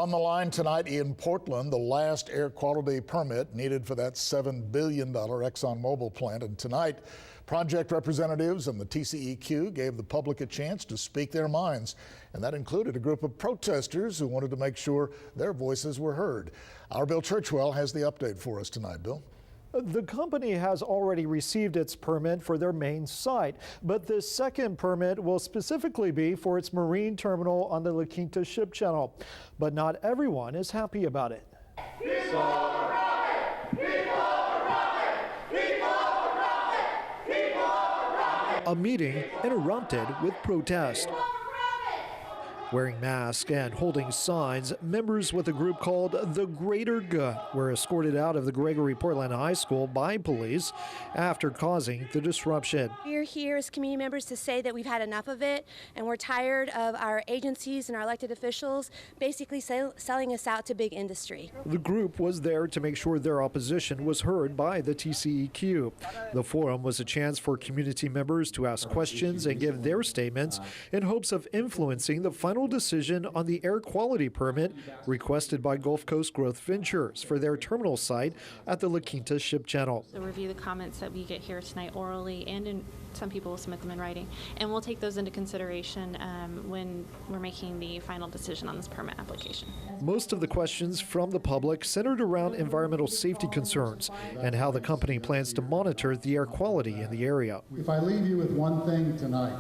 On the line tonight in Portland, the last air quality permit needed for that $7 billion ExxonMobil plant. And tonight, project representatives and the TCEQ gave the public a chance to speak their minds. And that included a group of protesters who wanted to make sure their voices were heard. Our Bill Churchwell has the update for us tonight. Bill? The company has already received its permit for their main site, but the second permit will specifically be for its marine terminal on the La Quinta ship channel. But not everyone is happy about it. A meeting interrupted with protest. Wearing masks and holding signs, members with a group called the Greater Good were escorted out of the Gregory Portland High School by police after causing the disruption. We're here as community members to say that we've had enough of it, and we're tired of our agencies and our elected officials basically selling us out to big industry. The group was there to make sure their opposition was heard by the TCEQ. The forum was a chance for community members to ask questions and give their statements in hopes of influencing the final decision on the air quality permit requested by Gulf Coast Growth Ventures for their terminal site at the La Quinta ship channel. So review the comments that we get here tonight orally, and some people will submit them in writing, and we'll take those into consideration when we're making the final decision on this permit application. Most of the questions from the public centered around environmental safety concerns and how the company plans to monitor the air quality in the area. If I leave you with one thing tonight,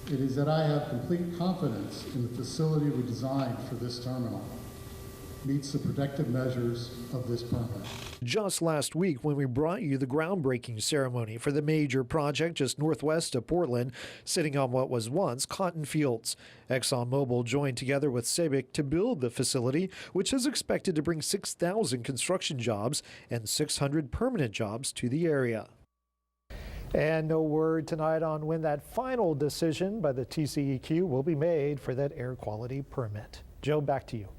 it is that I have complete confidence in the facility we designed for this terminal meets the protective measures of this permit. Just last week, when we brought you the groundbreaking ceremony for the major project just northwest of Portland, sitting on what was once cotton fields, ExxonMobil joined together with CEBIC to build the facility, which is expected to bring 6,000 construction jobs and 600 permanent jobs to the area. And no word tonight on when that final decision by the TCEQ will be made for that air quality permit. Joe, back to you.